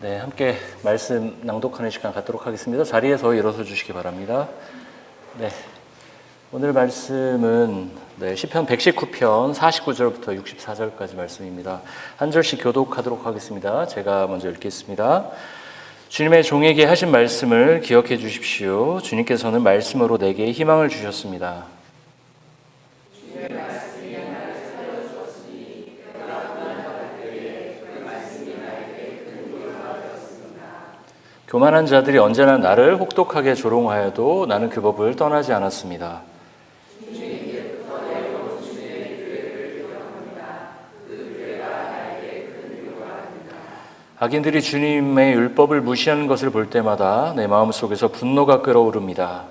네, 함께 말씀 낭독하는 시간 갖도록 하겠습니다. 자리에서 일어서 주시기 바랍니다. 네, 오늘 말씀은 시편 119편 49절부터 64절까지 말씀입니다. 한 절씩 교독하도록 하겠습니다. 제가 먼저 읽겠습니다. 주님의 종에게 하신 말씀을 기억해 주십시오. 주님께서는 말씀으로 내게 희망을 주셨습니다. 교만한 자들이 언제나 나를 혹독하게 조롱하여도 나는 그 법을 떠나지 않았습니다. 악인들이 주님의 율법을 무시하는 것을 볼 때마다 내 마음속에서 분노가 끓어오릅니다.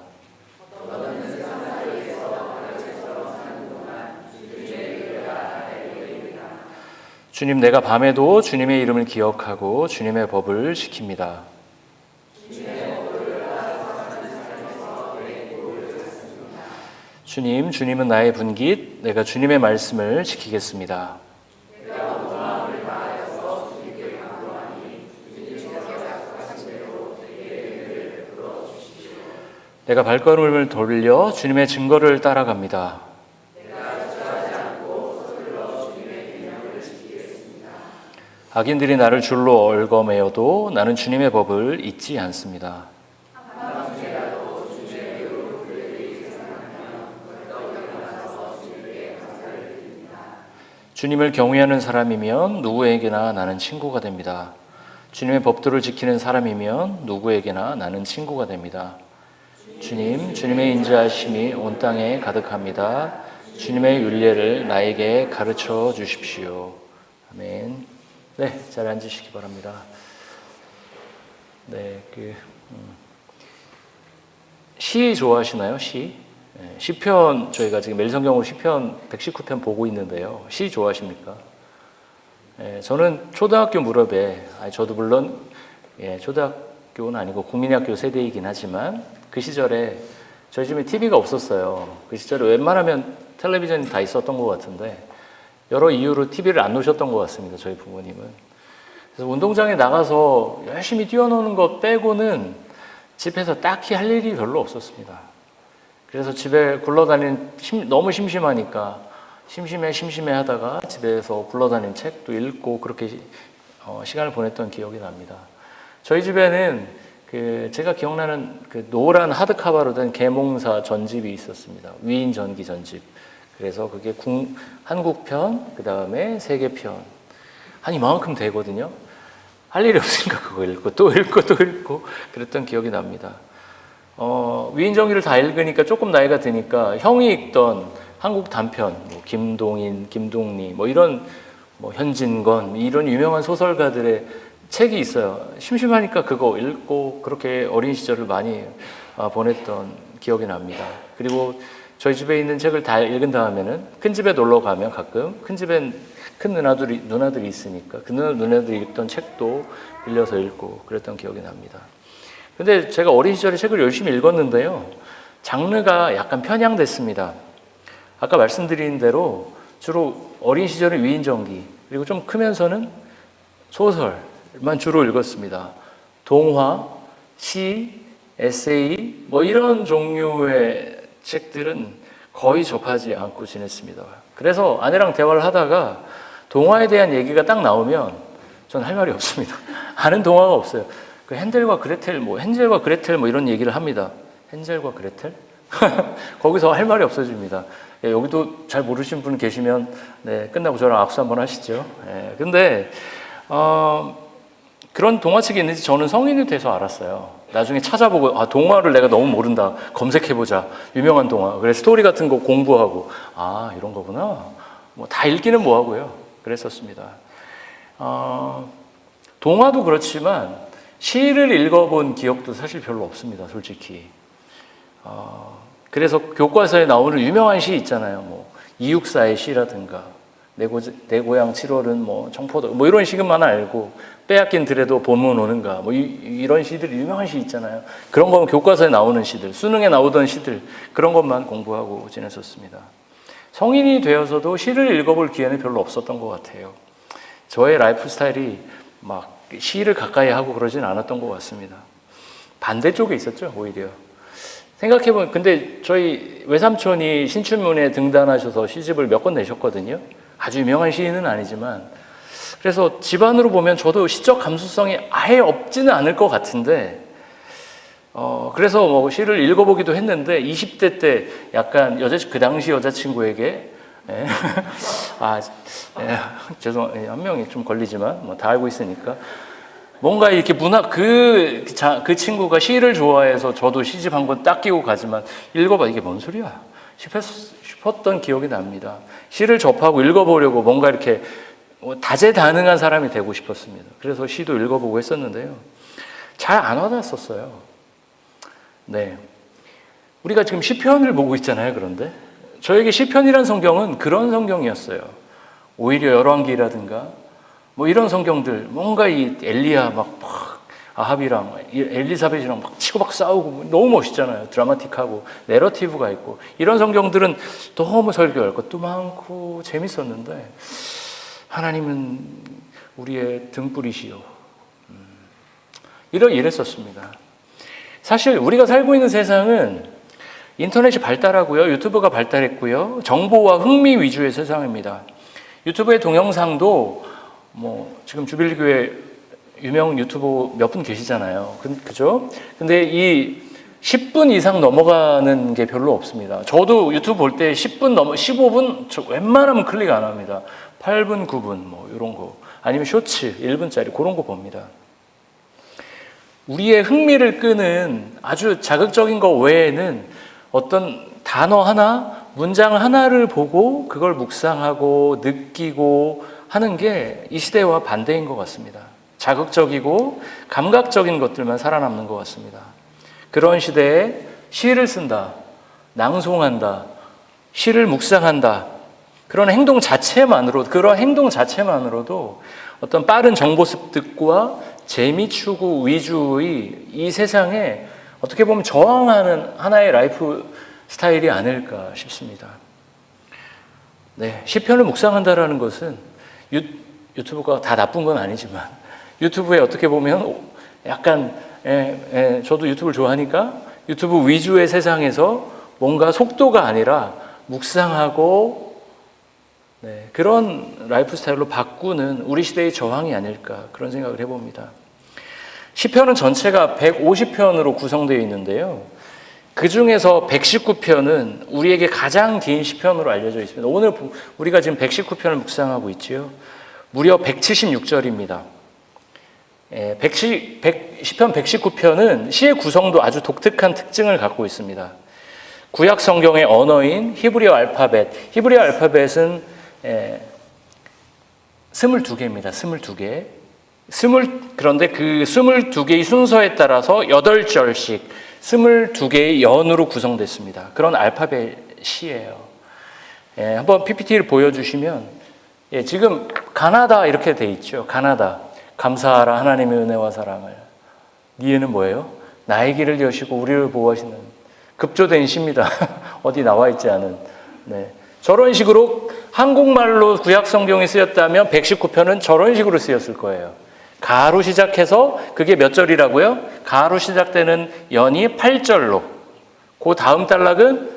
주님, 내가 밤에도 주님의 이름을 기억하고 주님의 법을 지킵니다. 주님, 주님은 나의 분깃, 내가 주님의 말씀을 지키겠습니다. 내가 발걸음을 돌려 주님의 증거를 따라갑니다. 악인들이 나를 줄로 얽어매어도 나는 주님의 법을 잊지 않습니다. 주님을 경외하는 사람이면 누구에게나 나는 친구가 됩니다. 주님의 법도를 지키는 사람이면 누구에게나 나는 친구가 됩니다. 주님, 주님의 인자하심이 온 땅에 가득합니다. 주님의 율례를 나에게 가르쳐 주십시오. 아멘. 네, 잘 앉으시기 바랍니다. 네, 시 좋아하시나요? 시? 시편, 저희가 지금 매일성경으로 시편 119편 보고 있는데요. 시 좋아하십니까? 저는 초등학교 무렵에, 저도 물론 초등학교는 아니고 국민학교 세대이긴 하지만 그 시절에 저희 집에 TV가 없었어요. 그 시절에 웬만하면 텔레비전이 다 있었던 것 같은데 여러 이유로 TV를 안 놓으셨던 것 같습니다. 저희 부모님은. 그래서 운동장에 나가서 열심히 뛰어노는 것 빼고는 집에서 딱히 할 일이 별로 없었습니다. 그래서 집에 굴러다니는 너무 심심하니까 심심해 하다가 집에서 굴러다니는 책도 읽고 그렇게 시간을 보냈던 기억이 납니다. 저희 집에는 제가 기억나는 노란 하드카바로 된 계몽사 전집이 있었습니다. 위인 전기 전집. 그래서 그게 한국편, 그 다음에 세계편. 한 이만큼 되거든요. 할 일이 없으니까 그거 읽고 또 읽고 그랬던 기억이 납니다. 위인전기를 다 읽으니까 조금 나이가 드니까 형이 읽던 한국 단편, 김동인, 김동리, 이런 현진건 이런 유명한 소설가들의 책이 있어요. 심심하니까 그거 읽고 그렇게 어린 시절을 많이 보냈던 기억이 납니다. 그리고 저희 집에 있는 책을 다 읽은 다음에는 큰 집에 놀러 가면 가끔 큰 집엔 큰 누나들이 있으니까 그 누나들이 읽던 책도 빌려서 읽고 그랬던 기억이 납니다. 근데 제가 어린 시절에 책을 열심히 읽었는데요. 장르가 약간 편향됐습니다. 아까 말씀드린 대로 주로 어린 시절에 위인전기, 그리고 좀 크면서는 소설만 주로 읽었습니다. 동화, 시, 에세이, 이런 종류의 책들은 거의 접하지 않고 지냈습니다. 그래서 아내랑 대화를 하다가 동화에 대한 얘기가 딱 나오면 전 할 말이 없습니다. 아는 동화가 없어요. 헨젤과 그레텔, 헨젤과 그레텔 이런 얘기를 합니다. 헨젤과 그레텔? 거기서 할 말이 없어집니다. 여기도 잘 모르시는 분 계시면 끝나고 저랑 악수 한번 하시죠. 근데 그런 동화책이 있는지 저는 성인이 돼서 알았어요. 나중에 찾아보고 동화를 내가 너무 모른다. 검색해보자. 유명한 동화. 그래 스토리 같은 거 공부하고 이런 거구나. 다 읽기는 뭐하고요. 그랬었습니다. 동화도 그렇지만 시를 읽어본 기억도 사실 별로 없습니다. 솔직히. 그래서 교과서에 나오는 유명한 시 있잖아요. 이육사의 시라든가 내 고향 7월은 청포도 이런 시금만 알고 빼앗긴 들에도 봄은 오는가 이런 시들 유명한 시 있잖아요. 그런 거는 교과서에 나오는 시들, 수능에 나오던 시들 그런 것만 공부하고 지냈었습니다. 성인이 되어서도 시를 읽어볼 기회는 별로 없었던 것 같아요. 저의 라이프 스타일이 시를 가까이 하고 그러진 않았던 것 같습니다. 반대쪽에 있었죠, 오히려. 생각해보면, 근데 저희 외삼촌이 신춘문예 등단하셔서 시집을 몇 권 내셨거든요. 아주 유명한 시인은 아니지만. 그래서 집안으로 보면 저도 시적 감수성이 아예 없지는 않을 것 같은데, 그래서 뭐 시를 읽어보기도 했는데, 20대 때 약간 그 당시 여자친구에게, 예. 죄송해요. 한 명이 좀 걸리지만, 뭐 다 알고 있으니까. 뭔가 이렇게 그 친구가 시를 좋아해서 저도 시집 한 권 딱 끼고 가지만 읽어봐 이게 뭔 소리야 싶었던 기억이 납니다. 시를 접하고 읽어보려고 뭔가 이렇게 다재다능한 사람이 되고 싶었습니다. 그래서 시도 읽어보고 했었는데요. 잘 안 와닿았었어요. 네, 우리가 지금 시편을 보고 있잖아요. 그런데 저에게 시편이란 성경은 그런 성경이었어요. 오히려 열왕기라든가 뭐 이런 성경들, 뭔가 이 엘리야 막 아합이랑 엘리사벳이랑 막 치고 막 싸우고 너무 멋있잖아요. 드라마틱하고 내러티브가 있고 이런 성경들은 너무 설교할 것도 많고 재밌었는데 하나님은 우리의 등불이시요. 이랬었습니다. 사실 우리가 살고 있는 세상은 인터넷이 발달하고요, 유튜브가 발달했고요, 정보와 흥미 위주의 세상입니다. 유튜브의 동영상도 뭐 지금 주빌교회 유명 유튜버 몇 분 계시잖아요. 그죠? 근데 이 10분 이상 넘어가는 게 별로 없습니다. 저도 유튜브 볼 때 10분 15분 저 웬만하면 클릭 안 합니다. 8분, 9분 뭐 이런 거 아니면 쇼츠 1분짜리 그런 거 봅니다. 우리의 흥미를 끄는 아주 자극적인 거 외에는 어떤 단어 하나, 문장 하나를 보고 그걸 묵상하고 느끼고 하는 게 이 시대와 반대인 것 같습니다. 자극적이고 감각적인 것들만 살아남는 것 같습니다. 그런 시대에 시를 쓴다, 낭송한다, 시를 묵상한다, 그런 행동 자체만으로도 어떤 빠른 정보 습득과 재미 추구 위주의 이 세상에 어떻게 보면 저항하는 하나의 라이프 스타일이 아닐까 싶습니다. 네, 시편을 묵상한다라는 것은 유튜브가 다 나쁜 건 아니지만 유튜브에 어떻게 보면 약간 저도 유튜브를 좋아하니까 유튜브 위주의 세상에서 뭔가 속도가 아니라 묵상하고 그런 라이프 스타일로 바꾸는 우리 시대의 저항이 아닐까 그런 생각을 해봅니다. 시편은 전체가 150편으로 구성되어 있는데요. 그 중에서 119편은 우리에게 가장 긴 시편으로 알려져 있습니다. 오늘 우리가 지금 119편을 묵상하고 있지요. 무려 176절입니다. 시편 119편은 시의 구성도 아주 독특한 특징을 갖고 있습니다. 구약 성경의 언어인 히브리어 알파벳은 22개입니다. 22개. 그런데 그 22개의 순서에 따라서 8절씩 22개의 연으로 구성됐습니다. 그런 알파벳이에요. 한번 PPT를 보여주시면 지금 가나다 이렇게 돼 있죠. 가나다. 감사하라 하나님의 은혜와 사랑을. 니에는 뭐예요? 나의 길을 여시고 우리를 보호하시는 급조된 시입니다. 어디 나와 있지 않은. 네. 저런 식으로 한국말로 구약 성경이 쓰였다면 119편은 저런 식으로 쓰였을 거예요. 가로 시작해서 그게 몇 절이라고요? 가로 시작되는 연이 8절로. 그 다음 단락은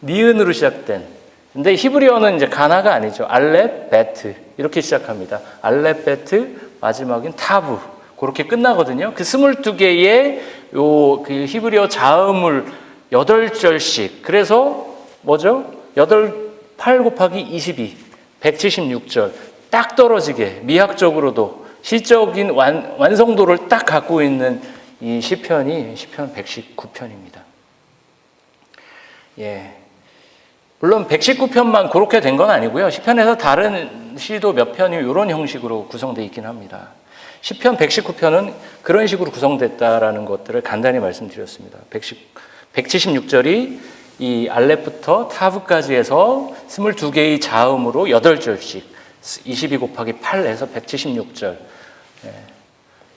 니은으로 시작된. 근데 히브리어는 이제 가나가 아니죠. 알렙, 베트. 이렇게 시작합니다. 알렙, 베트, 마지막인 타브. 그렇게 끝나거든요. 그 22개의 그 히브리어 자음을 8절씩. 그래서 뭐죠? 8 곱하기 22. 176절. 딱 떨어지게 미학적으로도 시적인 완성도를 딱 갖고 있는 이 시편이 시편 119편입니다. 예. 물론 119편만 그렇게 된 건 아니고요. 시편에서 다른 시도 몇 편이 이런 형식으로 구성되어 있긴 합니다. 시편 119편은 그런 식으로 구성됐다라는 것들을 간단히 말씀드렸습니다. 176절이 이 알렙부터 타브까지 해서 22개의 자음으로 8절씩 22 곱하기 8에서 176절.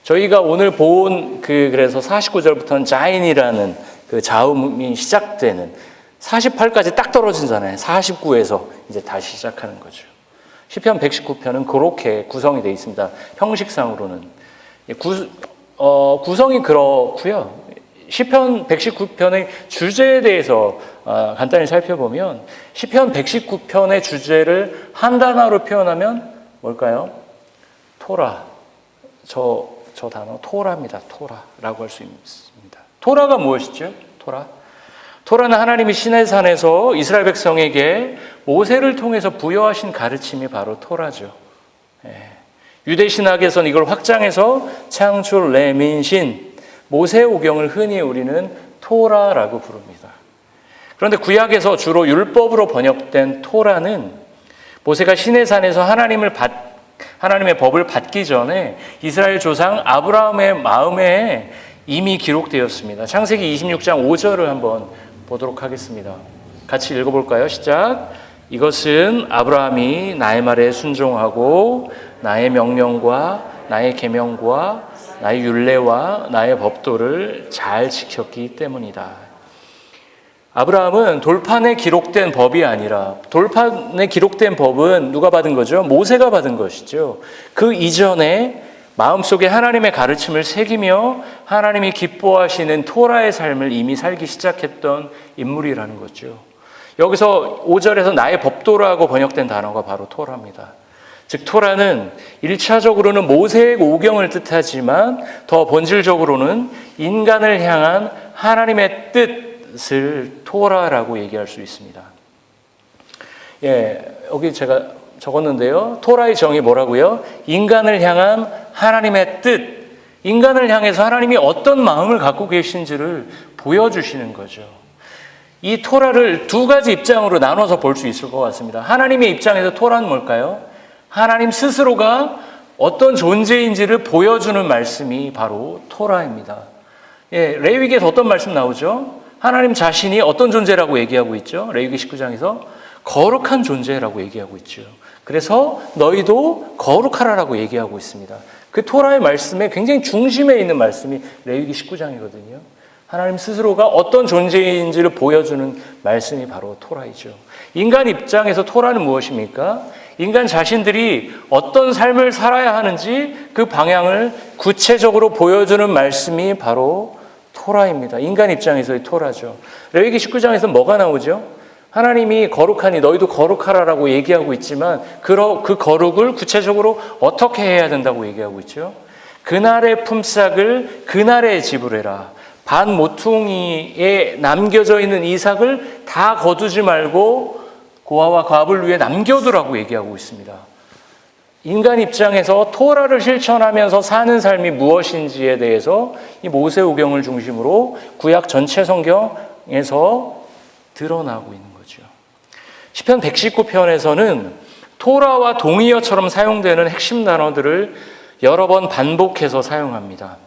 저희가 오늘 본 그래서 49절부터는 자인이라는 그 자음이 시작되는 48까지 딱 떨어진잖아요. 49에서 이제 다시 시작하는 거죠. 시편 119편은 그렇게 구성이 되어 있습니다. 형식상으로는. 구성이 그렇고요. 시편 119편의 주제에 대해서 간단히 살펴보면 시편 119편의 주제를 한 단어로 표현하면 뭘까요? 토라. 저 단어 토라입니다. 토라라고 할 수 있습니다. 토라가 무엇이죠? 토라는 하나님이 시내산에서 이스라엘 백성에게 모세를 통해서 부여하신 가르침이 바로 토라죠. 유대 신학에서는 이걸 확장해서 창출, 레민신, 모세오경을 흔히 우리는 토라라고 부릅니다. 그런데 구약에서 주로 율법으로 번역된 토라는 모세가 시내산에서 하나님의 법을 받기 전에 이스라엘 조상 아브라함의 마음에 이미 기록되었습니다. 창세기 26장 5절을 한번 보도록 하겠습니다. 같이 읽어볼까요? 시작. 이것은 아브라함이 나의 말에 순종하고 나의 명령과 나의 계명과 나의 율례와 나의 법도를 잘 지켰기 때문이다. 아브라함은 돌판에 기록된 법이 아니라 돌판에 기록된 법은 누가 받은 거죠? 모세가 받은 것이죠. 그 이전에 마음속에 하나님의 가르침을 새기며 하나님이 기뻐하시는 토라의 삶을 이미 살기 시작했던 인물이라는 거죠. 여기서 5절에서 나의 법도라고 번역된 단어가 바로 토라입니다. 즉 토라는 1차적으로는 모세의 오경을 뜻하지만 더 본질적으로는 인간을 향한 하나님의 뜻을 토라라고 얘기할 수 있습니다. 여기 제가 적었는데요. 토라의 정의 뭐라고요? 인간을 향한 하나님의 뜻, 인간을 향해서 하나님이 어떤 마음을 갖고 계신지를 보여주시는 거죠. 이 토라를 두 가지 입장으로 나눠서 볼 수 있을 것 같습니다. 하나님의 입장에서 토라는 뭘까요? 하나님 스스로가 어떤 존재인지를 보여주는 말씀이 바로 토라입니다. 레위기에서 어떤 말씀 나오죠? 하나님 자신이 어떤 존재라고 얘기하고 있죠? 레위기 19장에서 거룩한 존재라고 얘기하고 있죠. 그래서 너희도 거룩하라라고 얘기하고 있습니다. 그 토라의 말씀의 굉장히 중심에 있는 말씀이 레위기 19장이거든요. 하나님 스스로가 어떤 존재인지를 보여주는 말씀이 바로 토라이죠. 인간 입장에서 토라는 무엇입니까? 인간 자신들이 어떤 삶을 살아야 하는지 그 방향을 구체적으로 보여주는 말씀이 바로 토라입니다. 인간 입장에서의 토라죠. 레위기 19장에서 뭐가 나오죠? 하나님이 거룩하니 너희도 거룩하라라고 얘기하고 있지만 그 거룩을 구체적으로 어떻게 해야 된다고 얘기하고 있죠? 그날의 품삯을 그날에 지불해라. 반 모퉁이에 남겨져 있는 이삭을 다 거두지 말고 고아와 과부를 위해 남겨두라고 얘기하고 있습니다. 인간 입장에서 토라를 실천하면서 사는 삶이 무엇인지에 대해서 이 모세오경을 중심으로 구약 전체 성경에서 드러나고 있는 거죠. 시편 119편에서는 토라와 동의어처럼 사용되는 핵심 단어들을 여러 번 반복해서 사용합니다.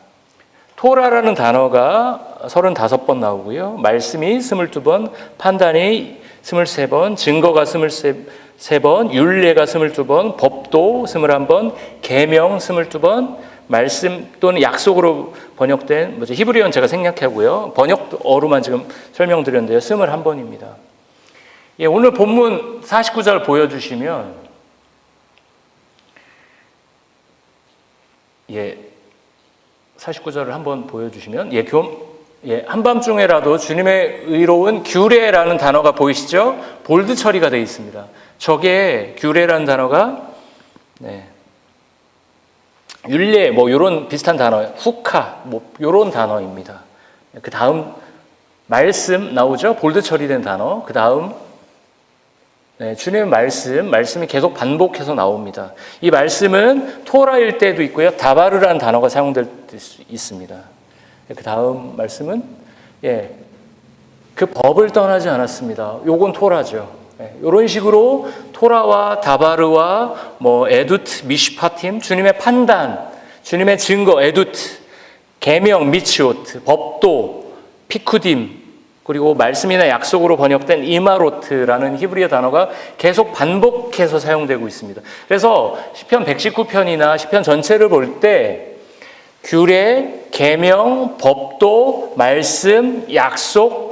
토라라는 단어가 35번 나오고요. 말씀이 22번, 판단이 23번, 증거가 23번, 율례가 22번, 법도 21번, 계명 22번, 말씀 또는 약속으로 번역된 히브리어는 제가 생략하고요. 번역어로만 지금 설명드렸는데요. 21번입니다. 오늘 본문 49절 보여주시면 49절을 한번 보여주시면 한밤중에라도 주님의 의로운 규례라는 단어가 보이시죠? 볼드 처리가 되어 있습니다. 저게 규례라는 단어가 율례 이런 비슷한 단어, 후카 이런 단어입니다. 그 다음 말씀 나오죠? 볼드 처리된 단어. 그 다음 주님의 말씀이 계속 반복해서 나옵니다. 이 말씀은 토라일 때도 있고요. 다바르라는 단어가 사용될 수 있습니다. 그 다음 말씀은 그 법을 떠나지 않았습니다. 요건 토라죠. 이런 식으로 토라와 다바르와 에두트, 미시파팀, 주님의 판단, 주님의 증거, 에두트, 계명, 미치오트, 법도, 피쿠딤, 그리고 말씀이나 약속으로 번역된 이마로트라는 히브리어 단어가 계속 반복해서 사용되고 있습니다. 그래서 시편 119편이나 시편 전체를 볼 때 규례, 계명, 법도, 말씀, 약속,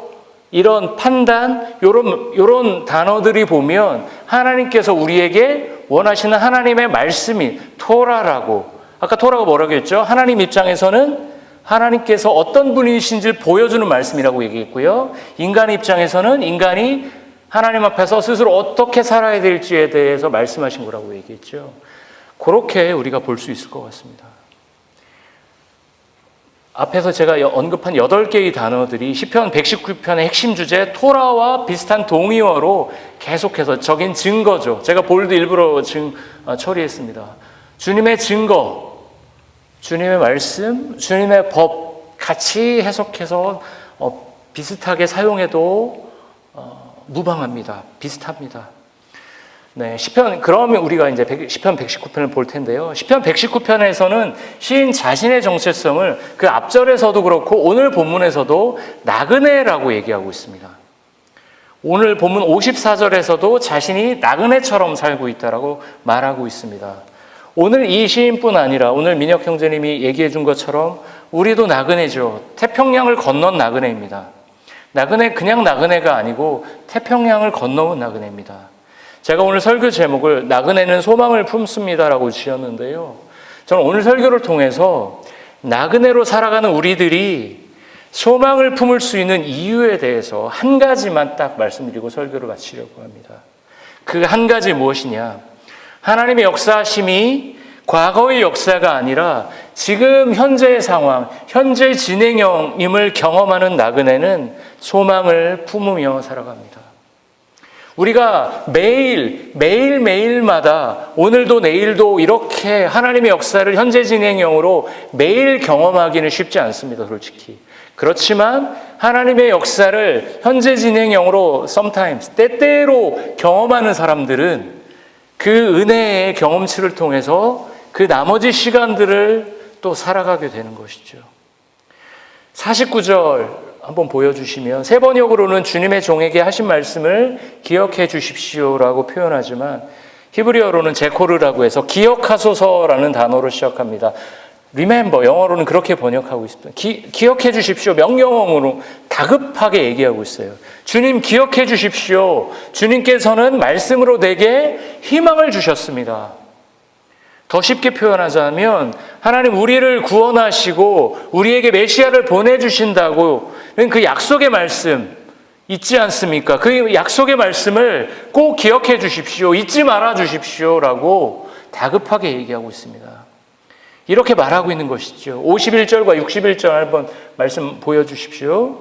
이런 판단, 이런 단어들이 보면 하나님께서 우리에게 원하시는 하나님의 말씀이 토라라고 아까 토라가 뭐라고 했죠? 하나님 입장에서는 하나님께서 어떤 분이신지를 보여주는 말씀이라고 얘기했고요. 인간 입장에서는 인간이 하나님 앞에서 스스로 어떻게 살아야 될지에 대해서 말씀하신 거라고 얘기했죠. 그렇게 우리가 볼 수 있을 것 같습니다. 앞에서 제가 언급한 8개의 단어들이 시편 119편의 핵심 주제 토라와 비슷한 동의어로 계속해서 적인 증거죠. 제가 볼드 일부러 처리했습니다. 주님의 증거, 주님의 말씀, 주님의 법 같이 해석해서 비슷하게 사용해도 무방합니다. 비슷합니다. 네, 시편, 그러면 우리가 이제 시편 119편을 볼 텐데요. 시편 119편에서는 시인 자신의 정체성을 그 앞절에서도 그렇고 오늘 본문에서도 나그네라고 얘기하고 있습니다. 오늘 본문 54절에서도 자신이 나그네처럼 살고 있다라고 말하고 있습니다. 오늘 이 시인뿐 아니라 오늘 민혁 형제님이 얘기해 준 것처럼 우리도 나그네죠. 태평양을 건넌 나그네입니다. 나그네 그냥 나그네가 아니고 태평양을 건너온 나그네입니다. 제가 오늘 설교 제목을 나그네는 소망을 품습니다라고 지었는데요. 저는 오늘 설교를 통해서 나그네로 살아가는 우리들이 소망을 품을 수 있는 이유에 대해서 한 가지만 딱 말씀드리고 설교를 마치려고 합니다. 그 한 가지 무엇이냐? 하나님의 역사하심이 과거의 역사가 아니라 지금 현재의 상황, 현재 진행형임을 경험하는 나그네는 소망을 품으며 살아갑니다. 우리가 매일마다 오늘도 내일도 이렇게 하나님의 역사를 현재 진행형으로 매일 경험하기는 쉽지 않습니다, 솔직히. 그렇지만 하나님의 역사를 현재 진행형으로 sometimes, 때때로 경험하는 사람들은 그 은혜의 경험치를 통해서 그 나머지 시간들을 또 살아가게 되는 것이죠. 49절 한번 보여주시면 세 번역으로는 주님의 종에게 하신 말씀을 기억해 주십시오라고 표현하지만 히브리어로는 제코르라고 해서 기억하소서라는 단어로 시작합니다. Remember, 영어로는 그렇게 번역하고 있습니다. 기억해 주십시오. 명령어로 다급하게 얘기하고 있어요. 주님 기억해 주십시오. 주님께서는 말씀으로 내게 희망을 주셨습니다. 더 쉽게 표현하자면 하나님 우리를 구원하시고 우리에게 메시아를 보내주신다고 그 약속의 말씀 있지 않습니까? 그 약속의 말씀을 꼭 기억해 주십시오. 잊지 말아 주십시오라고 다급하게 얘기하고 있습니다. 이렇게 말하고 있는 것이죠. 51절과 61절 한번 말씀 보여주십시오.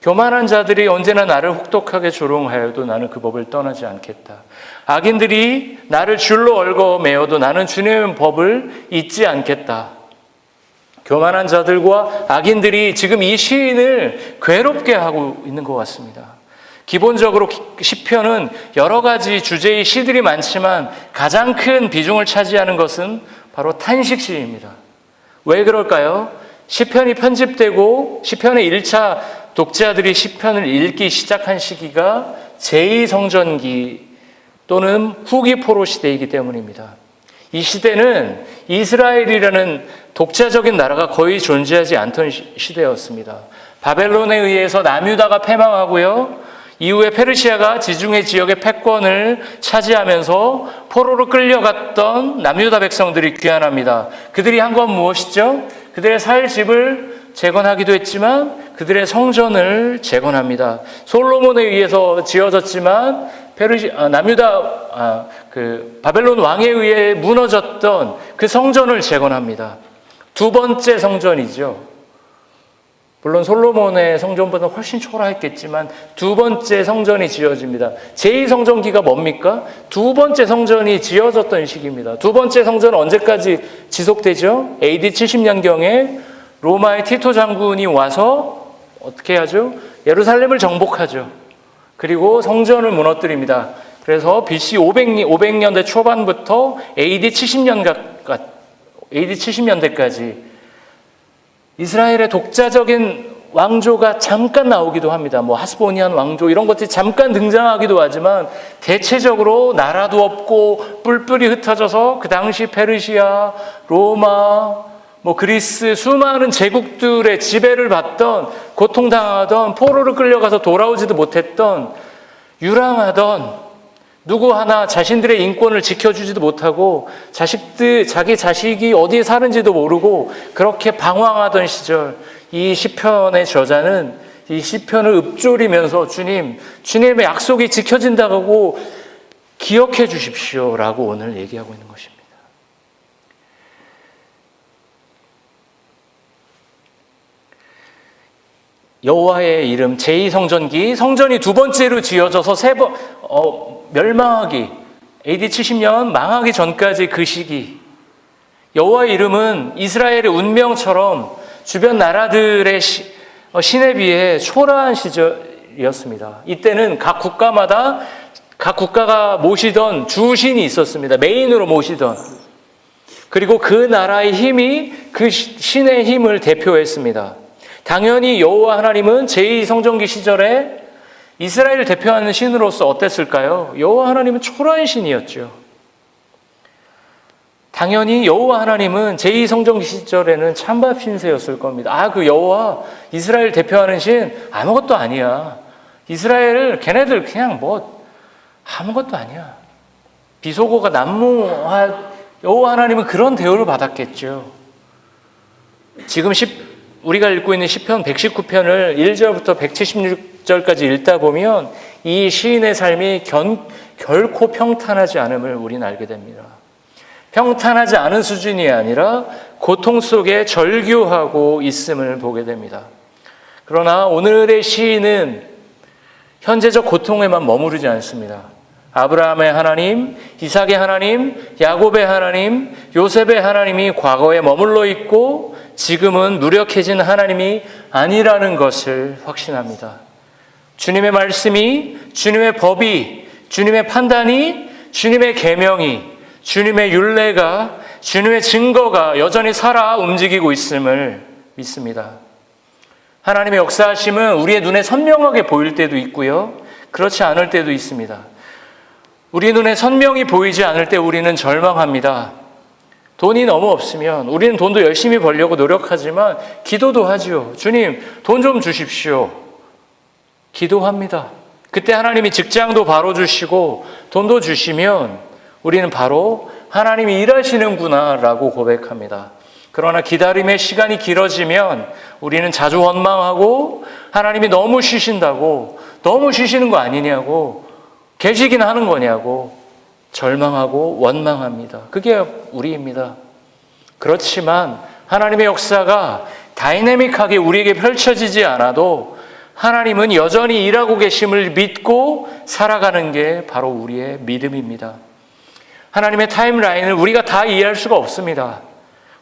교만한 자들이 언제나 나를 혹독하게 조롱하여도 나는 그 법을 떠나지 않겠다. 악인들이 나를 줄로 얽어매어도 나는 주님의 법을 잊지 않겠다. 교만한 자들과 악인들이 지금 이 시인을 괴롭게 하고 있는 것 같습니다. 기본적으로 시편은 여러 가지 주제의 시들이 많지만 가장 큰 비중을 차지하는 것은 바로 탄식시입니다. 왜 그럴까요? 시편이 편집되고 시편의 1차 독자들이 시편을 읽기 시작한 시기가 제2성전기 또는 후기 포로 시대이기 때문입니다. 이 시대는 이스라엘이라는 독자적인 나라가 거의 존재하지 않던 시대였습니다. 바벨론에 의해서 남유다가 패망하고요. 이후에 페르시아가 지중해 지역의 패권을 차지하면서 포로로 끌려갔던 남유다 백성들이 귀환합니다. 그들이 한 건 무엇이죠? 그들의 살 집을 재건하기도 했지만 그들의 성전을 재건합니다. 솔로몬에 의해서 지어졌지만 바벨론 왕에 의해 무너졌던 그 성전을 재건합니다. 두 번째 성전이죠. 물론 솔로몬의 성전보다 훨씬 초라했겠지만 두 번째 성전이 지어집니다. 제2성전기가 뭡니까? 두 번째 성전이 지어졌던 시기입니다. 두 번째 성전은 언제까지 지속되죠? AD 70년경에 로마의 티토 장군이 와서 어떻게 하죠? 예루살렘을 정복하죠. 그리고 성전을 무너뜨립니다. 그래서 BC 500년대 초반부터 AD 70년대까지 이스라엘의 독자적인 왕조가 잠깐 나오기도 합니다. 하스보니안 왕조 이런 것들이 잠깐 등장하기도 하지만 대체적으로 나라도 없고 뿔뿔이 흩어져서 그 당시 페르시아, 로마, 그리스 수많은 제국들의 지배를 받던 고통당하던 포로를 끌려가서 돌아오지도 못했던 유랑하던 누구 하나 자신들의 인권을 지켜주지도 못하고 자기 자식이 어디에 사는지도 모르고 그렇게 방황하던 시절, 이 시편의 저자는 이 시편을 읊조리면서 주님의 약속이 지켜진다고 기억해 주십시오라고 오늘 얘기하고 있는 것입니다. 여호와의 이름 제2성전기, 성전이 두 번째로 지어져서 멸망하기, AD 70년 망하기 전까지 그 시기, 여호와의 이름은 이스라엘의 운명처럼 주변 나라들의 신에 비해 초라한 시절이었습니다. 이때는 각 국가가 모시던 주신이 있었습니다. 메인으로 모시던. 그리고 그 나라의 힘이 그 신의 힘을 대표했습니다. 당연히 여호와 하나님은 제2성전기 시절에 이스라엘을 대표하는 신으로서 어땠을까요? 여호와 하나님은 초라한 신이었죠. 당연히 여호와 하나님은 제2성전기 시절에는 찬밥 신세였을 겁니다. 그 여호와 이스라엘 대표하는 신 아무것도 아니야. 이스라엘을 걔네들 그냥 아무것도 아니야. 비속어가 난무할 여호와 하나님은 그런 대우를 받았겠죠. 지금 우리가 읽고 있는 시편 119편을 1절부터 176절까지 읽다 보면 이 시인의 삶이 결코 평탄하지 않음을 우리는 알게 됩니다. 평탄하지 않은 수준이 아니라 고통 속에 절규하고 있음을 보게 됩니다. 그러나 오늘의 시인은 현재적 고통에만 머무르지 않습니다. 아브라함의 하나님, 이삭의 하나님, 야곱의 하나님, 요셉의 하나님이 과거에 머물러 있고 지금은 무력해진 하나님이 아니라는 것을 확신합니다. 주님의 말씀이, 주님의 법이, 주님의 판단이, 주님의 계명이, 주님의 율례가, 주님의 증거가 여전히 살아 움직이고 있음을 믿습니다. 하나님의 역사하심은 우리의 눈에 선명하게 보일 때도 있고요, 그렇지 않을 때도 있습니다. 우리 눈에 선명히 보이지 않을 때 우리는 절망합니다. 돈이 너무 없으면 우리는 돈도 열심히 벌려고 노력하지만 기도도 하죠. 주님, 돈 좀 주십시오. 기도합니다. 그때 하나님이 직장도 바로 주시고 돈도 주시면 우리는 바로 하나님이 일하시는구나 라고 고백합니다. 그러나 기다림의 시간이 길어지면 우리는 자주 원망하고 하나님이 너무 쉬신다고, 너무 쉬시는 거 아니냐고, 계시긴 하는 거냐고 절망하고 원망합니다. 그게 우리입니다. 그렇지만 하나님의 역사가 다이내믹하게 우리에게 펼쳐지지 않아도 하나님은 여전히 일하고 계심을 믿고 살아가는 게 바로 우리의 믿음입니다. 하나님의 타임라인을 우리가 다 이해할 수가 없습니다.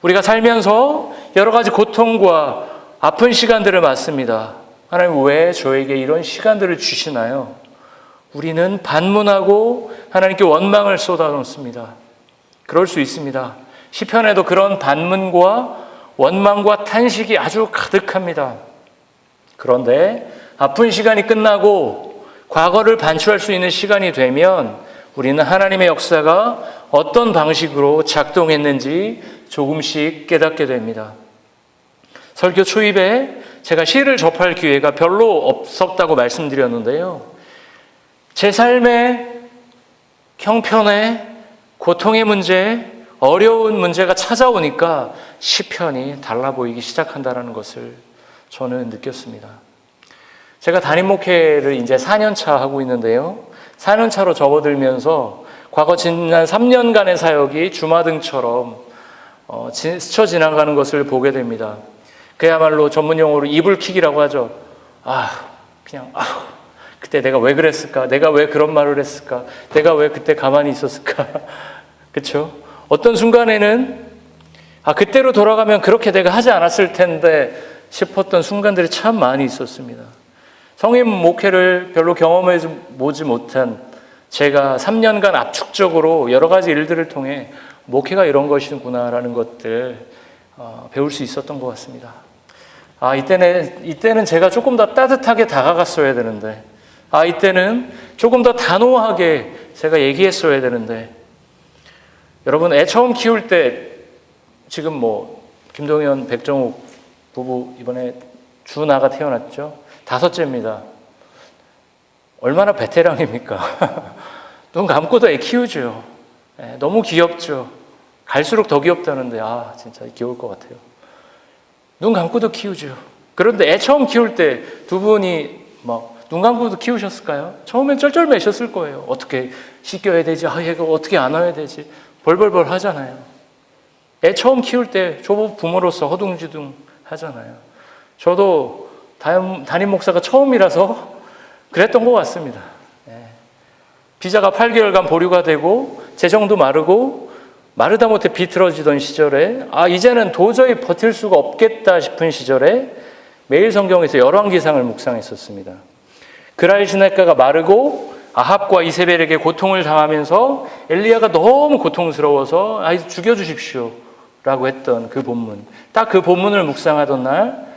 우리가 살면서 여러 가지 고통과 아픈 시간들을 맞습니다. 하나님, 왜 저에게 이런 시간들을 주시나요? 우리는 반문하고 하나님께 원망을 쏟아놓습니다. 그럴 수 있습니다. 시편에도 그런 반문과 원망과 탄식이 아주 가득합니다. 그런데 아픈 시간이 끝나고 과거를 반추할 수 있는 시간이 되면 우리는 하나님의 역사가 어떤 방식으로 작동했는지 조금씩 깨닫게 됩니다. 설교 초입에 제가 시를 접할 기회가 별로 없었다고 말씀드렸는데요. 제 삶의 형편에 고통의 문제, 어려운 문제가 찾아오니까 시편이 달라 보이기 시작한다는 것을 저는 느꼈습니다. 제가 담임 목회를 이제 4년 차 하고 있는데요. 4년 차로 접어들면서 과거 지난 3년간의 사역이 주마등처럼 스쳐 지나가는 것을 보게 됩니다. 그야말로 전문 용어로 이불킥이라고 하죠. 그때 내가 왜 그랬을까? 내가 왜 그런 말을 했을까? 내가 왜 그때 가만히 있었을까? 그렇죠? 어떤 순간에는 그때로 돌아가면 그렇게 내가 하지 않았을 텐데 싶었던 순간들이 참 많이 있었습니다. 성인 목회를 별로 경험해 보지 못한 제가 3년간 압축적으로 여러 가지 일들을 통해 목회가 이런 것이구나라는 것들 배울 수 있었던 것 같습니다. 이때는 제가 조금 더 따뜻하게 다가갔어야 되는데, 이때는 조금 더 단호하게 제가 얘기했어야 되는데, 여러분, 애 처음 키울 때 지금 김동현, 백정욱 부부 이번에 준아가 태어났죠. 5째입니다. 얼마나 베테랑입니까? 눈 감고도 애 키우죠. 너무 귀엽죠. 갈수록 더 귀엽다는데 진짜 귀여울 것 같아요. 눈 감고도 키우죠. 그런데 애 처음 키울 때 두 분이 눈 감고도 키우셨을까요? 처음엔 쩔쩔매셨을 거예요. 어떻게 씻겨야 되지? 얘가 어떻게 안아야 되지? 벌벌벌 하잖아요. 애 처음 키울 때 조부 부모로서 허둥지둥 하잖아요. 저도 담임 목사가 처음이라서 그랬던 것 같습니다. 비자가 8개월간 보류가 되고 재정도 마르고 마르다 못해 비틀어지던 시절에 이제는 도저히 버틸 수가 없겠다 싶은 시절에 매일 성경에서 열왕기상을 묵상했었습니다. 그랄 시냇가가 마르고 아합과 이세벨에게 고통을 당하면서 엘리야가 너무 고통스러워서 죽여주십시오 라고 했던 그 본문, 딱 그 본문을 묵상하던 날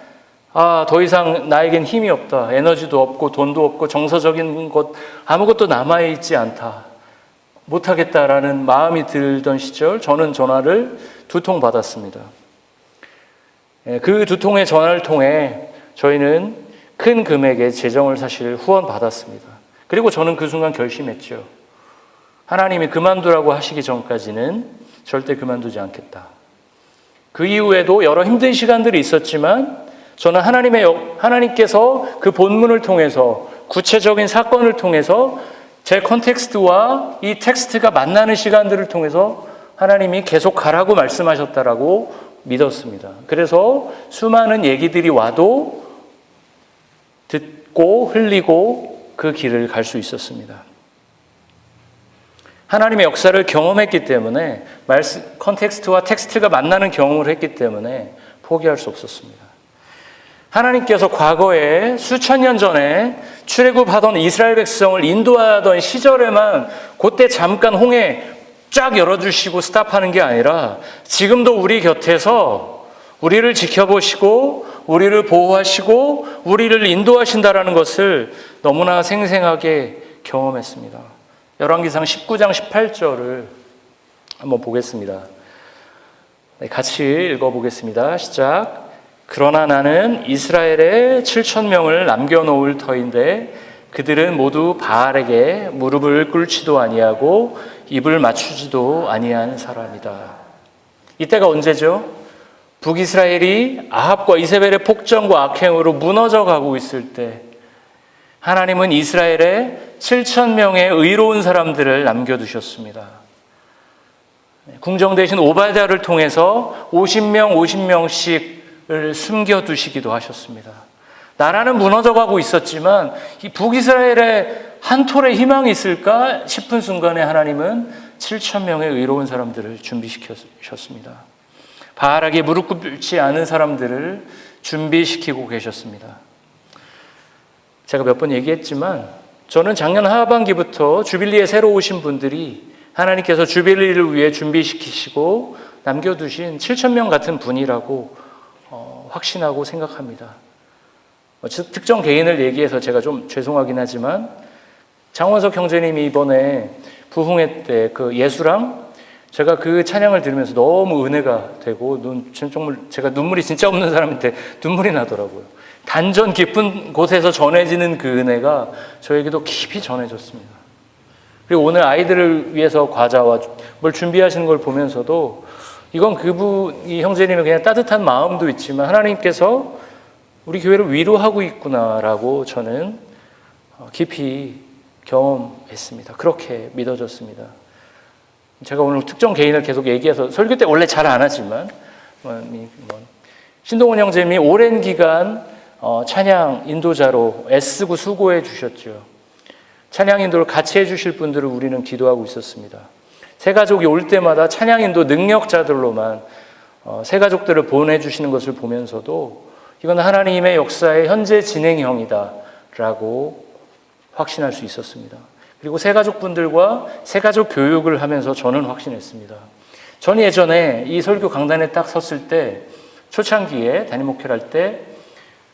더 이상 나에겐 힘이 없다. 에너지도 없고 돈도 없고 정서적인 것 아무것도 남아있지 않다. 못하겠다라는 마음이 들던 시절 저는 전화를 2통 받았습니다. 그 2통의 전화를 통해 저희는 큰 금액의 재정을 사실 후원받았습니다. 그리고 저는 그 순간 결심했죠. 하나님이 그만두라고 하시기 전까지는 절대 그만두지 않겠다. 그 이후에도 여러 힘든 시간들이 있었지만 저는 하나님께서 그 본문을 통해서 구체적인 사건을 통해서 제 컨텍스트와 이 텍스트가 만나는 시간들을 통해서 하나님이 계속 가라고 말씀하셨다라고 믿었습니다. 그래서 수많은 얘기들이 와도 듣고 흘리고 그 길을 갈 수 있었습니다. 하나님의 역사를 경험했기 때문에 컨텍스트와 텍스트가 만나는 경험을 했기 때문에 포기할 수 없었습니다. 하나님께서 과거에 수천 년 전에 출애굽하던 이스라엘 백성을 인도하던 시절에만 그때 잠깐 홍해 쫙 열어주시고 스탑하는 게 아니라 지금도 우리 곁에서 우리를 지켜보시고 우리를 보호하시고 우리를 인도하신다라는 것을 너무나 생생하게 경험했습니다. 열왕기상 19장 18절을 한번 보겠습니다. 같이 읽어보겠습니다. 시작. 그러나 나는 이스라엘에 7,000명을 남겨놓을 터인데 그들은 모두 바알에게 무릎을 꿇지도 아니하고 입을 맞추지도 아니한 사람이다. 이때가 언제죠? 북이스라엘이 아합과 이세벨의 폭정과 악행으로 무너져 가고 있을 때 하나님은 이스라엘에 7,000명의 의로운 사람들을 남겨두셨습니다. 궁정 대신 오바댜를 통해서 50명씩을 숨겨두시기도 하셨습니다. 나라는 무너져가고 있었지만 이 북이스라엘에 한 톨의 희망이 있을까 싶은 순간에 하나님은 7,000명의 의로운 사람들을 준비시키셨습니다. 바알에게 무릎 꿇지 않은 사람들을 준비시키고 계셨습니다. 제가 몇 번 얘기했지만 저는 작년 하반기부터 주빌리에 새로 오신 분들이 하나님께서 주빌리를 위해 준비시키시고 남겨두신 7,000명 같은 분이라고 확신하고 생각합니다. 특정 개인을 얘기해서 제가 좀 죄송하긴 하지만 장원석 형제님이 이번에 부흥회 때 그 예수랑 제가 그 찬양을 들으면서 너무 은혜가 되고 정말 제가 눈물이 진짜 없는 사람인데 눈물이 나더라고요. 단전 깊은 곳에서 전해지는 그 은혜가 저에게도 깊이 전해졌습니다. 그리고 오늘 아이들을 위해서 과자와 뭘 준비하시는 걸 보면서도 이건 이 형제님의 그냥 따뜻한 마음도 있지만 하나님께서 우리 교회를 위로하고 있구나라고 저는 깊이 경험했습니다. 그렇게 믿어졌습니다. 제가 오늘 특정 개인을 계속 얘기해서 설교 때 원래 잘 안 하지만 신동훈 형제님이 오랜 기간 찬양 인도자로 애쓰고 수고해 주셨죠. 찬양 인도를 같이 해주실 분들을 우리는 기도하고 있었습니다. 새가족이 올 때마다 찬양 인도 능력자들로만 새가족들을 보내주시는 것을 보면서도 이건 하나님의 역사의 현재 진행형이다라고 확신할 수 있었습니다. 그리고 새가족분들과 새가족 교육을 하면서 저는 확신했습니다. 전 예전에 이 설교 강단에 딱 섰을 때 초창기에 담임 목회를 할 때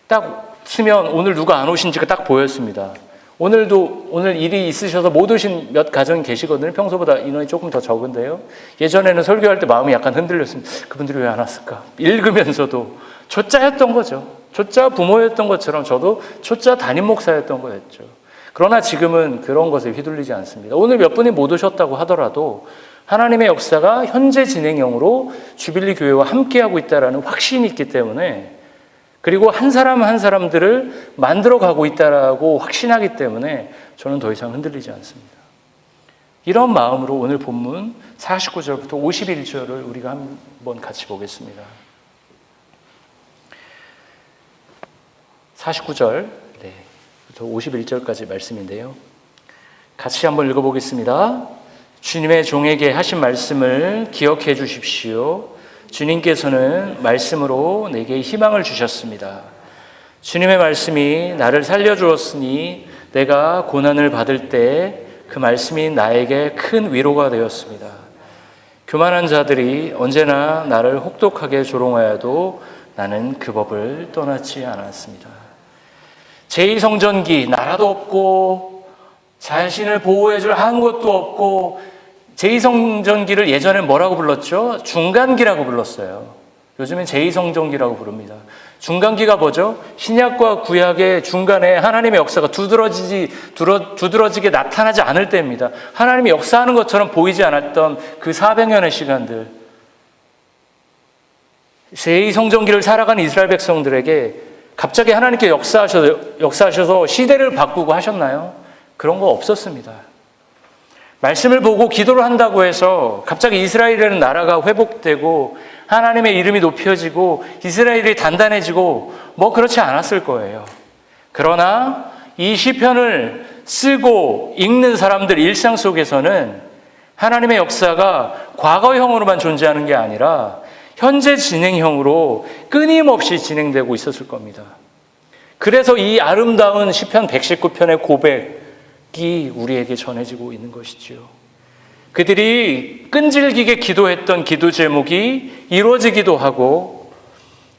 딱 쓰면 오늘 누가 안 오신지가 딱 보였습니다. 오늘 일이 있으셔서 못 오신 몇 가정이 계시거든요. 평소보다 인원이 조금 더 적은데요. 예전에는 설교할 때 마음이 약간 흔들렸습니다. 그분들이 왜 안 왔을까? 읽으면서도 초짜였던 거죠. 초짜 부모였던 것처럼 저도 초짜 담임 목사였던 거였죠. 그러나 지금은 그런 것에 휘둘리지 않습니다. 오늘 몇 분이 못 오셨다고 하더라도 하나님의 역사가 현재 진행형으로 주빌리 교회와 함께하고 있다는 확신이 있기 때문에, 그리고 한 사람 한 사람들을 만들어가고 있다라고 확신하기 때문에 저는 더 이상 흔들리지 않습니다. 이런 마음으로 오늘 본문 49절부터 51절을 우리가 한번 같이 보겠습니다. 49절, 51절까지 말씀인데요. 같이 한번 읽어보겠습니다. 주님의 종에게 하신 말씀을 기억해 주십시오. 주님께서는 말씀으로 내게 희망을 주셨습니다. 주님의 말씀이 나를 살려주었으니 내가 고난을 받을 때 그 말씀이 나에게 큰 위로가 되었습니다. 교만한 자들이 언제나 나를 혹독하게 조롱하여도 나는 그 법을 떠나지 않았습니다. 제2성전기, 나라도 없고 자신을 보호해줄 아무것도 없고, 제2성전기를 예전에 뭐라고 불렀죠? 중간기라고 불렀어요. 요즘엔 제2성전기라고 부릅니다. 중간기가 뭐죠? 신약과 구약의 중간에 하나님의 역사가 두드러지게 나타나지 않을 때입니다. 하나님이 역사하는 것처럼 보이지 않았던 그 400년의 시간들, 제2성전기를 살아가는 이스라엘 백성들에게 갑자기 하나님께 역사하셔서 시대를 바꾸고 하셨나요? 그런 거 없었습니다. 말씀을 보고 기도를 한다고 해서 갑자기 이스라엘이라는 나라가 회복되고 하나님의 이름이 높여지고 이스라엘이 단단해지고 뭐 그렇지 않았을 거예요. 그러나 이 시편을 쓰고 읽는 사람들 일상 속에서는 하나님의 역사가 과거형으로만 존재하는 게 아니라 현재 진행형으로 끊임없이 진행되고 있었을 겁니다. 그래서 이 아름다운 시편 119편의 고백이 우리에게 전해지고 있는 것이지요. 그들이 끈질기게 기도했던 기도 제목이 이루어지기도 하고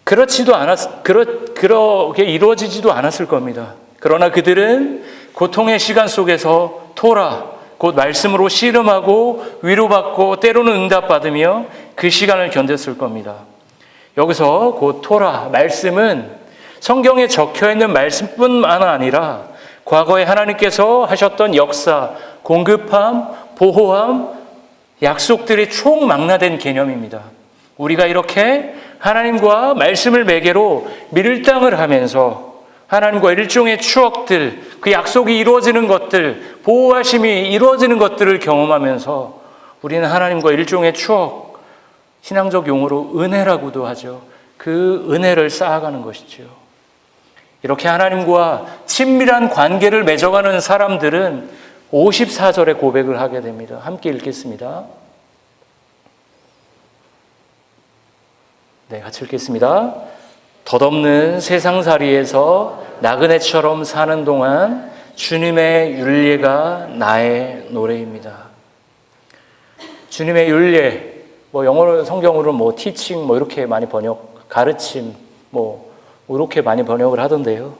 그렇게 이루어지지도 않았을 겁니다. 그러나 그들은 고통의 시간 속에서 토라, 곧 말씀으로 씨름하고 위로받고 때로는 응답받으며 그 시간을 견뎠을 겁니다. 여기서 곧 토라, 말씀은 성경에 적혀있는 말씀뿐만 아니라 과거에 하나님께서 하셨던 역사, 공급함, 보호함, 약속들이 총망라된 개념입니다. 우리가 이렇게 하나님과 말씀을 매개로 밀당을 하면서 하나님과 일종의 추억들, 그 약속이 이루어지는 것들, 보호하심이 이루어지는 것들을 경험하면서 우리는 하나님과 일종의 추억, 신앙적 용어로 은혜라고도 하죠. 그 은혜를 쌓아가는 것이죠. 이렇게 하나님과 친밀한 관계를 맺어가는 사람들은 54절의 고백을 하게 됩니다. 함께 읽겠습니다. 네, 같이 읽겠습니다. 덧없는 세상살이에서 나그네처럼 사는 동안 주님의 윤례가 나의 노래입니다. 주님의 윤례, 영어로 성경으로 teaching 이렇게 많이 가르침 이렇게 많이 번역을 하던데요.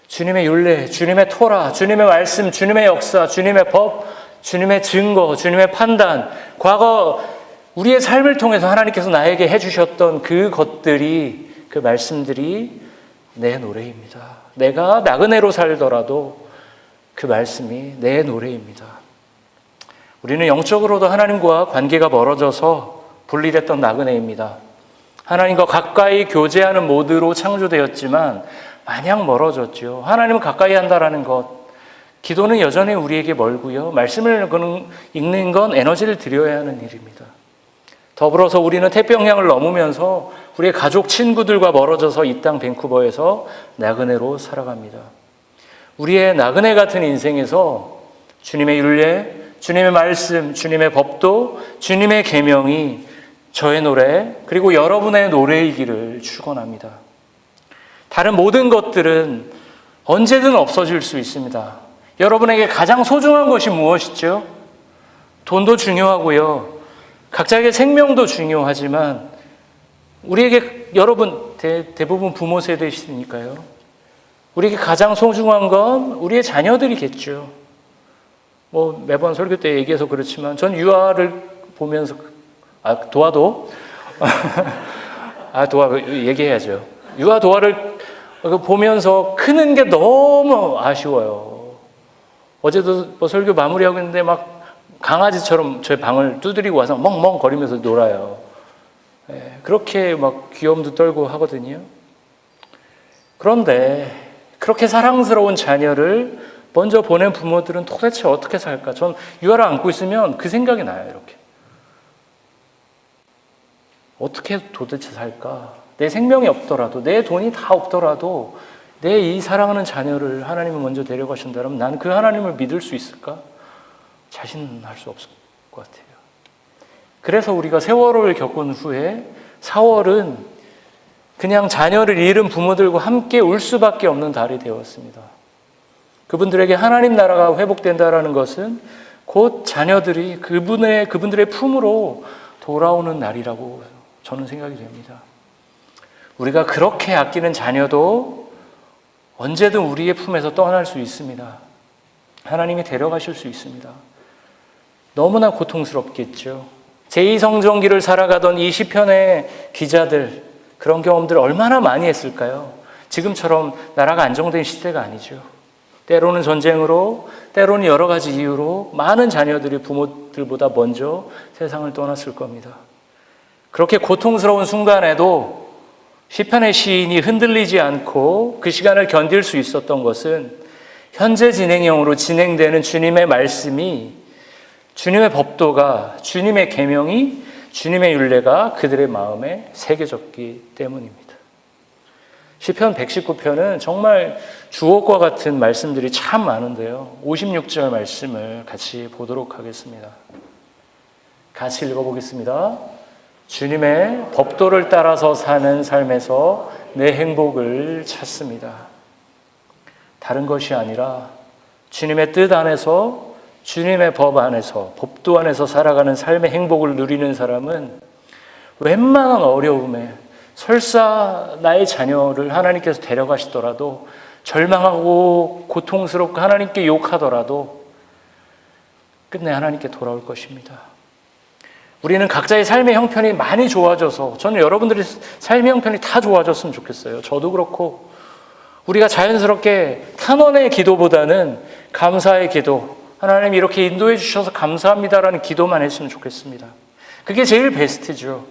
주님의 윤례, 주님의 토라, 주님의 말씀, 주님의 역사, 주님의 법, 주님의 증거, 주님의 판단, 과거 우리의 삶을 통해서 하나님께서 나에게 해주셨던 그 말씀들이 내 노래입니다. 내가 나그네로 살더라도 그 말씀이 내 노래입니다. 우리는 영적으로도 하나님과 관계가 멀어져서 분리됐던 나그네입니다. 하나님과 가까이 교제하는 모드로 창조되었지만 마냥 멀어졌죠. 하나님을 가까이 한다라는 것, 기도는 여전히 우리에게 멀고요. 말씀을 읽는 건 에너지를 들여야 하는 일입니다. 더불어서 우리는 태평양을 넘으면서 우리의 가족, 친구들과 멀어져서 이 땅 밴쿠버에서 나그네로 살아갑니다. 우리의 나그네 같은 인생에서 주님의 윤례, 주님의 말씀, 주님의 법도, 주님의 계명이 저의 노래, 그리고 여러분의 노래이기를 축원합니다. 다른 모든 것들은 언제든 없어질 수 있습니다. 여러분에게 가장 소중한 것이 무엇이죠? 돈도 중요하고요. 각자의 생명도 중요하지만 우리에게 여러분 대부분 부모 세대이시니까요. 우리에게 가장 소중한 건 우리의 자녀들이겠죠. 매번 설교 때 얘기해서 그렇지만 전 유아를 보면서 도화도 도화 얘기해야죠. 유아 도화를 보면서 크는 게 너무 아쉬워요. 어제도 뭐 설교 마무리하고 있는데 막 강아지처럼 제 방을 두드리고 와서 멍멍거리면서 놀아요. 그렇게 막 귀염도 떨고 하거든요. 그런데 그렇게 사랑스러운 자녀를 먼저 보낸 부모들은 도대체 어떻게 살까? 전 유아를 안고 있으면 그 생각이 나요. 이렇게 어떻게 도대체 살까? 내 생명이 없더라도, 내 돈이 다 없더라도 내 이 사랑하는 자녀를 하나님이 먼저 데려가신다면 난 그 하나님을 믿을 수 있을까? 자신할 수 없을 것 같아요. 그래서 우리가 세월을 겪은 후에 4월은 그냥 자녀를 잃은 부모들과 함께 울 수밖에 없는 달이 되었습니다. 그분들에게 하나님 나라가 회복된다라는 것은 곧 자녀들이 그분들의 품으로 돌아오는 날이라고 저는 생각이 됩니다. 우리가 그렇게 아끼는 자녀도 언제든 우리의 품에서 떠날 수 있습니다. 하나님이 데려가실 수 있습니다. 너무나 고통스럽겠죠. 제2성전기를 살아가던 이 시편의 기자들, 그런 경험들을 얼마나 많이 했을까요? 지금처럼 나라가 안정된 시대가 아니죠. 때로는 전쟁으로, 때로는 여러 가지 이유로 많은 자녀들이 부모들보다 먼저 세상을 떠났을 겁니다. 그렇게 고통스러운 순간에도 시편의 시인이 흔들리지 않고 그 시간을 견딜 수 있었던 것은 현재 진행형으로 진행되는 주님의 말씀이, 주님의 법도가, 주님의 계명이, 주님의 율례가 그들의 마음에 새겨졌기 때문입니다. 시편 119편은 정말 주옥과 같은 말씀들이 참 많은데요. 56절 말씀을 같이 보도록 하겠습니다. 같이 읽어보겠습니다. 주님의 법도를 따라서 사는 삶에서 내 행복을 찾습니다. 다른 것이 아니라 주님의 뜻 안에서, 주님의 법 안에서, 법도 안에서 살아가는 삶의 행복을 누리는 사람은 웬만한 어려움에, 설사 나의 자녀를 하나님께서 데려가시더라도, 절망하고 고통스럽고 하나님께 욕하더라도 끝내 하나님께 돌아올 것입니다. 우리는 각자의 삶의 형편이 많이 좋아져서, 저는 여러분들의 삶의 형편이 다 좋아졌으면 좋겠어요. 저도 그렇고, 우리가 자연스럽게 탄원의 기도보다는 감사의 기도, 하나님 이렇게 인도해 주셔서 감사합니다라는 기도만 했으면 좋겠습니다. 그게 제일 베스트죠.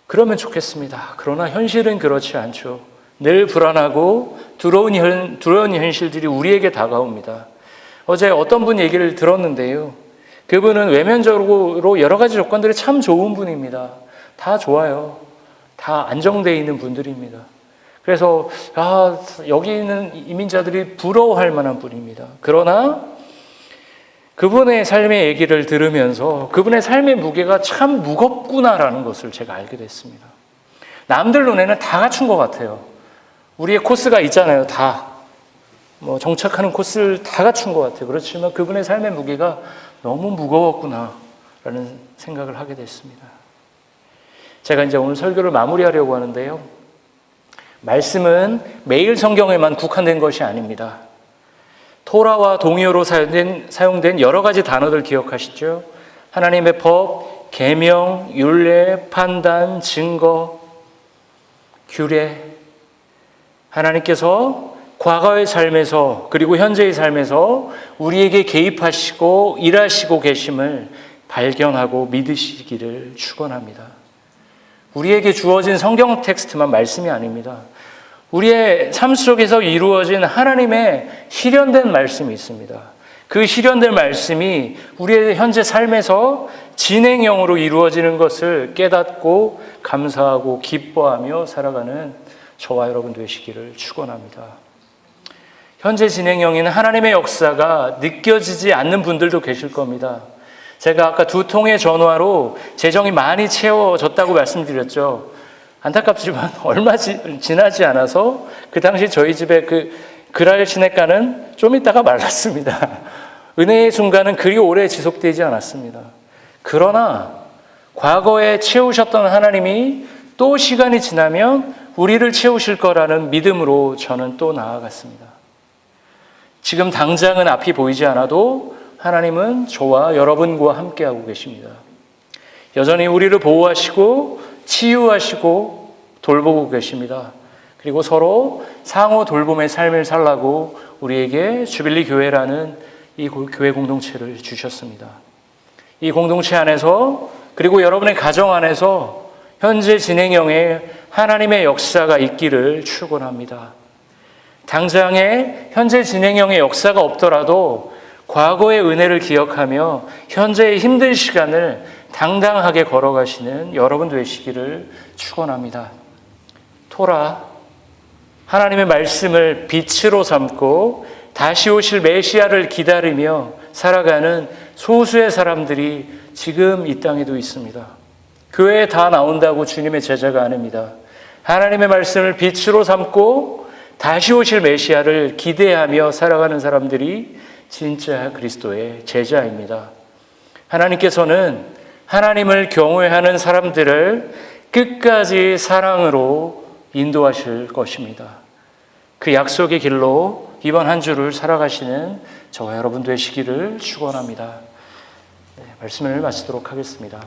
그러면 좋겠습니다. 그러나 현실은 그렇지 않죠. 늘 불안하고 두려운 현실들이 우리에게 다가옵니다. 어제 어떤 분 얘기를 들었는데요. 그분은 외면적으로 여러 가지 조건들이 참 좋은 분입니다. 다 좋아요. 다 안정되어 있는 분들입니다. 그래서 여기 있는 이민자들이 부러워할 만한 분입니다. 그러나 그분의 삶의 얘기를 들으면서 그분의 삶의 무게가 참 무겁구나라는 것을 제가 알게 됐습니다. 남들 눈에는 다 갖춘 것 같아요. 우리의 코스가 있잖아요. 다 정착하는 코스를 다 갖춘 것 같아요. 그렇지만 그분의 삶의 무게가 너무 무거웠구나라는 생각을 하게 됐습니다. 제가 이제 오늘 설교를 마무리하려고 하는데요. 말씀은 매일 성경에만 국한된 것이 아닙니다. 토라와 동의어로 사용된 여러 가지 단어들 기억하시죠? 하나님의 법, 계명, 율례, 판단, 증거, 규례. 하나님께서 과거의 삶에서 그리고 현재의 삶에서 우리에게 개입하시고 일하시고 계심을 발견하고 믿으시기를 축원합니다. 우리에게 주어진 성경 텍스트만 말씀이 아닙니다. 우리의 삶 속에서 이루어진 하나님의 실현된 말씀이 있습니다. 그 실현된 말씀이 우리의 현재 삶에서 진행형으로 이루어지는 것을 깨닫고 감사하고 기뻐하며 살아가는 저와 여러분 되시기를 축원합니다. 현재 진행형인 하나님의 역사가 느껴지지 않는 분들도 계실 겁니다. 제가 아까 2통의 전화로 재정이 많이 채워졌다고 말씀드렸죠. 안타깝지만 얼마 지나지 않아서 그 당시 저희 집에 그 그랄 시냇가는 좀 있다가 말랐습니다. 은혜의 순간은 그리 오래 지속되지 않았습니다. 그러나 과거에 채우셨던 하나님이 또 시간이 지나면 우리를 채우실 거라는 믿음으로 저는 또 나아갔습니다. 지금 당장은 앞이 보이지 않아도 하나님은 저와 여러분과 함께하고 계십니다. 여전히 우리를 보호하시고 치유하시고 돌보고 계십니다. 그리고 서로 상호 돌봄의 삶을 살라고 우리에게 주빌리 교회라는 이 교회 공동체를 주셨습니다. 이 공동체 안에서 그리고 여러분의 가정 안에서 현재 진행형의 하나님의 역사가 있기를 축원합니다. 당장에 현재 진행형의 역사가 없더라도 과거의 은혜를 기억하며 현재의 힘든 시간을 당당하게 걸어가시는 여러분 되시기를 축원합니다. 토라, 하나님의 말씀을 빛으로 삼고 다시 오실 메시아를 기다리며 살아가는 소수의 사람들이 지금 이 땅에도 있습니다. 교회에 다 나온다고 주님의 제자가 아닙니다. 하나님의 말씀을 빛으로 삼고 다시 오실 메시아를 기대하며 살아가는 사람들이 진짜 그리스도의 제자입니다. 하나님께서는 하나님을 경외하는 사람들을 끝까지 사랑으로 인도하실 것입니다. 그 약속의 길로 이번 한 주를 살아가시는 저와 여러분 되시기를 축원합니다. 말씀을 마치도록 하겠습니다.